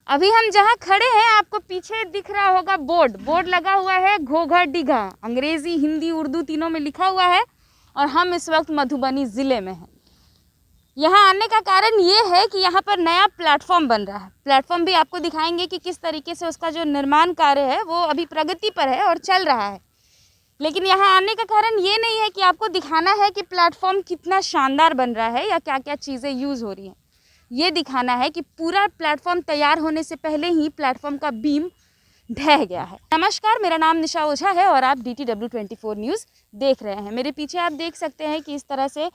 अभी हम जहाँ खड़े हैं आपको पीछे दिख रहा होगा बोर्ड लगा हुआ है घोघर डीघा, अंग्रेजी हिंदी उर्दू तीनों में लिखा हुआ है। और हम इस वक्त मधुबनी ज़िले में हैं। यहाँ आने का कारण ये है कि यहाँ पर नया प्लेटफॉर्म बन रहा है। प्लेटफॉर्म भी आपको दिखाएंगे कि किस तरीके से उसका जो निर्माण कार्य है वो अभी प्रगति पर है और चल रहा है। लेकिन यहाँ आने का कारण ये नहीं है कि आपको दिखाना है कि प्लेटफॉर्म कितना शानदार बन रहा है या क्या क्या चीज़ें यूज़ हो रही हैं। ये दिखाना है कि पूरा प्लेटफॉर्म तैयार होने से पहले ही प्लेटफॉर्म का बीम ढह गया है। नमस्कार, मेरा नाम निशा ओझा है और आप DTW24 न्यूज़ देख रहे हैं। मेरे पीछे आप देख सकते हैं कि इस तरह से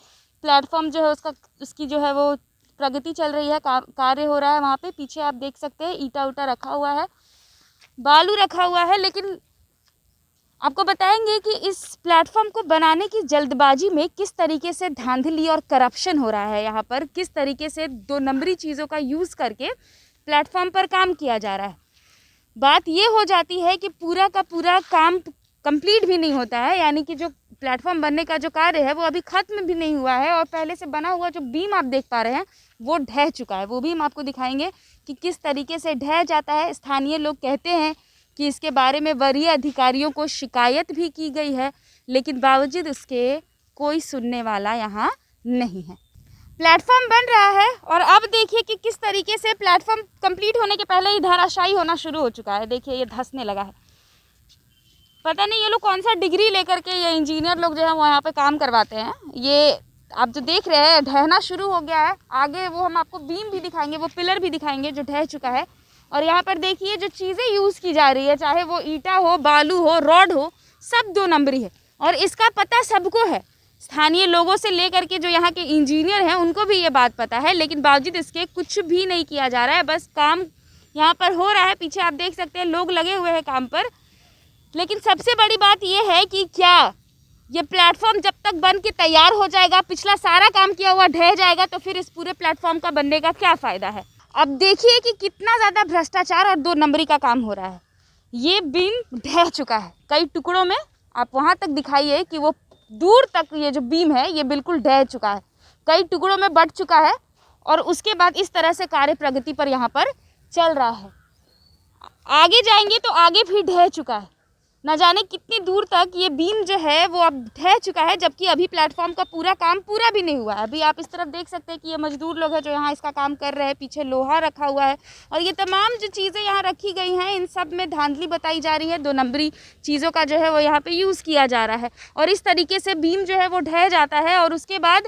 प्लेटफॉर्म जो है उसकी जो है वो प्रगति चल रही है, कार्य हो रहा है। वहाँ पे पीछे आप देख सकते हैं ईटा उटा रखा हुआ है, बालू रखा हुआ है। लेकिन आपको बताएंगे कि इस प्लेटफॉर्म को बनाने की जल्दबाजी में किस तरीके से धांधली और करप्शन हो रहा है। यहाँ पर किस तरीके से 2 नंबरी चीज़ों का यूज़ करके प्लेटफॉर्म पर काम किया जा रहा है। बात ये हो जाती है कि पूरा का पूरा काम कंप्लीट भी नहीं होता है, यानी कि जो प्लेटफॉर्म बनने का जो कार्य है वो अभी ख़त्म भी नहीं हुआ है और पहले से बना हुआ जो बीम आप देख पा रहे हैं वो ढह चुका है। वो भी हम आपको दिखाएंगे कि किस तरीके से ढह जाता है। स्थानीय लोग कहते हैं कि इसके बारे में वरीय अधिकारियों को शिकायत भी की गई है, लेकिन बावजूद इसके कोई सुनने वाला यहाँ नहीं है। प्लेटफॉर्म बन रहा है और अब देखिए कि किस तरीके से प्लेटफॉर्म कंप्लीट होने के पहले ही धराशायी होना शुरू हो चुका है। देखिए ये धंसने लगा है। पता नहीं ये लोग कौन सा डिग्री लेकर के, ये इंजीनियर लोग जो है वो यहाँ पे काम करवाते हैं। ये आप जो देख रहे हैं ढहना शुरू हो गया है। आगे वो हम आपको बीम भी दिखाएंगे, वो पिलर भी दिखाएंगे जो ढह चुका है। और यहाँ पर देखिए जो चीज़ें यूज़ की जा रही है, चाहे वो ईटा हो, बालू हो, रॉड हो, सब 2 नंबरी है। और इसका पता सबको है, स्थानीय लोगों से लेकर के जो यहाँ के इंजीनियर हैं उनको भी ये बात पता है। लेकिन बावजूद इसके कुछ भी नहीं किया जा रहा है। बस काम यहाँ पर हो रहा है। पीछे आप देख सकते हैं लोग लगे हुए हैं काम पर। लेकिन सबसे बड़ी बात ये है कि क्या ये प्लेटफॉर्म जब तक बन के तैयार हो जाएगा, पिछला सारा काम किया हुआ ढह जाएगा, तो फिर इस पूरे प्लेटफॉर्म का बनने का क्या फ़ायदा है। अब देखिए कि कितना ज़्यादा भ्रष्टाचार और 2 नंबरी का काम हो रहा है। ये बीम ढह चुका है कई टुकड़ों में। आप वहाँ तक दिखाइए कि वो दूर तक ये जो बीम है ये बिल्कुल ढह चुका है, कई टुकड़ों में बट चुका है। और उसके बाद इस तरह से कार्य प्रगति पर यहाँ पर चल रहा है। आगे जाएंगे तो आगे भी ढह चुका है। न जाने कितनी दूर तक ये बीम जो है वो अब ढह चुका है, जबकि अभी प्लेटफॉर्म का पूरा काम पूरा भी नहीं हुआ है। अभी आप इस तरफ देख सकते हैं कि ये मजदूर लोग हैं जो यहाँ इसका काम कर रहे हैं। पीछे लोहा रखा हुआ है और ये तमाम जो चीज़ें यहाँ रखी गई हैं इन सब में धांधली बताई जा रही है। 2 नंबरी चीज़ों का जो है वो यहाँ पे यूज़ किया जा रहा है और इस तरीके से बीम जो है वो ढह जाता है। और उसके बाद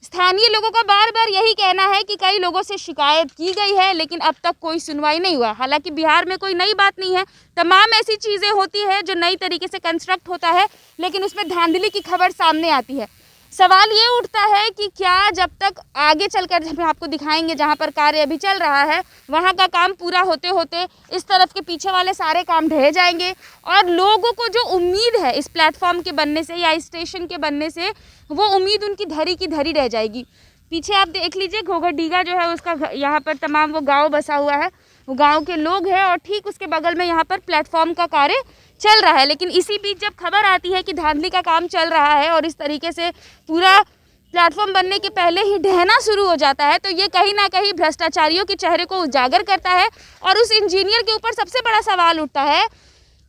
स्थानीय लोगों का बार बार यही कहना है कि कई लोगों से शिकायत की गई है, लेकिन अब तक कोई सुनवाई नहीं हुआ। हालांकि बिहार में कोई नई बात नहीं है, तमाम ऐसी चीज़ें होती है जो नई तरीके से कंस्ट्रक्ट होता है, लेकिन उसमें धांधली की खबर सामने आती है। सवाल ये उठता है कि क्या जब तक आगे चलकर, जब आपको दिखाएंगे जहाँ पर कार्य अभी चल रहा है, वहाँ का काम पूरा होते होते इस तरफ के पीछे वाले सारे काम ढह जाएंगे और लोगों को जो उम्मीद है इस प्लेटफॉर्म के बनने से या स्टेशन के बनने से, वो उम्मीद उनकी धरी की धरी रह जाएगी। पीछे आप देख लीजिए घोघर डीगा जो है उसका यहाँ पर तमाम वो गाँव बसा हुआ है, वो गाँव के लोग हैं और ठीक उसके बगल में यहाँ पर प्लेटफॉर्म का कार्य चल रहा है। लेकिन इसी बीच जब खबर आती है कि धांधली का काम चल रहा है और इस तरीके से पूरा प्लेटफॉर्म बनने के पहले ही ढहना शुरू हो जाता है, तो ये कहीं ना कहीं भ्रष्टाचारियों के चेहरे को उजागर करता है। और उस इंजीनियर के ऊपर सबसे बड़ा सवाल उठता है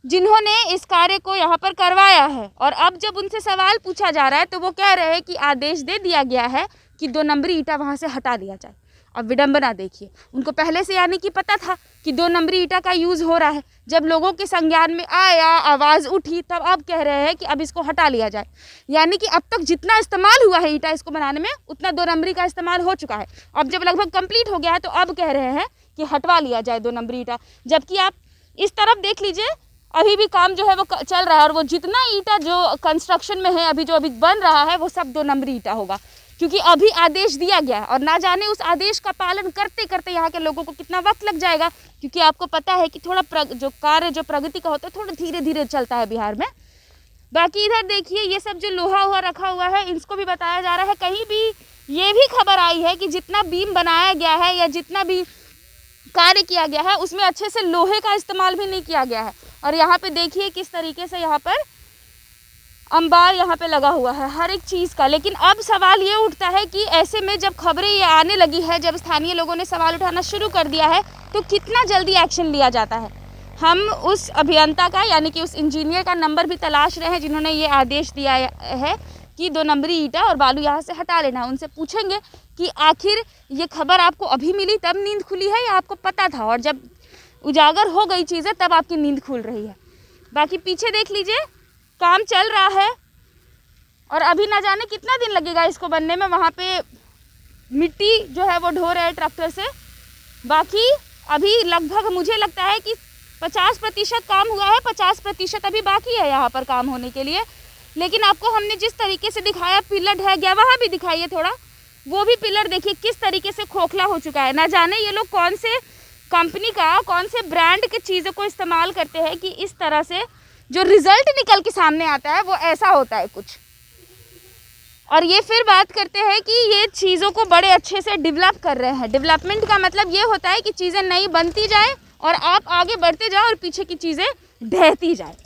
जिन्होंने इस कार्य को यहाँ पर करवाया है। और अब जब उनसे सवाल पूछा जा रहा है तो वो कह रहे हैं कि आदेश दे दिया गया है कि 2 नंबरी ईटा वहाँ से हटा दिया जाए। अब विडंबना देखिए, उनको पहले से यानी कि पता था कि 2 नंबरी ईटा का यूज़ हो रहा है। जब लोगों के संज्ञान में आया, आवाज़ उठी, तब अब कह रहे हैं कि अब इसको हटा लिया जाए। यानी कि अब तक जितना इस्तेमाल हुआ है ईटा इसको बनाने में, उतना 2 नंबरी का इस्तेमाल हो चुका है। अब जब लगभग कंप्लीट हो गया है तो अब कह रहे हैं कि हटवा लिया जाए 2 नंबरी ईटा। जबकि आप इस तरफ देख लीजिए, अभी भी काम जो है वो चल रहा है और वो जितना ईटा जो कंस्ट्रक्शन में है, अभी जो बन रहा है, वो सब 2 नंबरी ईटा होगा, क्योंकि अभी आदेश दिया गया है। और ना जाने उस आदेश का पालन करते करते यहाँ के लोगों को कितना वक्त लग जाएगा, क्योंकि आपको पता है कि थोड़ा जो कार्य जो प्रगति का होता है थोड़ा धीरे धीरे चलता है बिहार में। बाकी इधर देखिए ये सब जो लोहा हुआ रखा हुआ है, इसको भी बताया जा रहा है। कहीं भी ये भी खबर आई है कि जितना बीम बनाया गया है या जितना भी कार्य किया गया है उसमें अच्छे से लोहे का इस्तेमाल भी नहीं किया गया है। और यहाँ पे देखिए किस तरीके से यहाँ पर अंबार यहाँ पे लगा हुआ है हर एक चीज़ का। लेकिन अब सवाल ये उठता है कि ऐसे में जब खबरें ये आने लगी है, जब स्थानीय लोगों ने सवाल उठाना शुरू कर दिया है, तो कितना जल्दी एक्शन लिया जाता है। हम उस अभियंता का यानी कि उस इंजीनियर का नंबर भी तलाश रहे हैं जिन्होंने ये आदेश दिया है कि 2 नंबरी ईंटा और बालू यहाँ से हटा लेना। उनसे पूछेंगे कि आखिर ये खबर आपको अभी मिली तब नींद खुली है या आपको पता था और जब उजागर हो गई चीज़ें तब आपकी नींद खुल रही है। बाकी पीछे देख लीजिए, काम चल रहा है और अभी ना जाने कितना दिन लगेगा इसको बनने में। वहाँ पे मिट्टी जो है वो ढो रहे हैं ट्रैक्टर से। बाकी अभी लगभग मुझे लगता है कि 50% काम हुआ है, 50% अभी बाकी है यहाँ पर काम होने के लिए। लेकिन आपको हमने जिस तरीके से दिखाया, पिलर ढह गया, वहाँ भी दिखाइए थोड़ा, वो भी पिलर देखिए किस तरीके से खोखला हो चुका है। ना जाने ये लोग कौन से कंपनी का, कौन से ब्रांड की चीज़ों को इस्तेमाल करते हैं कि इस तरह से जो रिज़ल्ट निकल के सामने आता है वो ऐसा होता है कुछ। और ये फिर बात करते हैं कि ये चीज़ों को बड़े अच्छे से डेवलप कर रहे हैं। डेवलपमेंट का मतलब ये होता है कि चीज़ें नई बनती जाए और आप आगे बढ़ते जाओ और पीछे की चीज़ें ढहती जाए।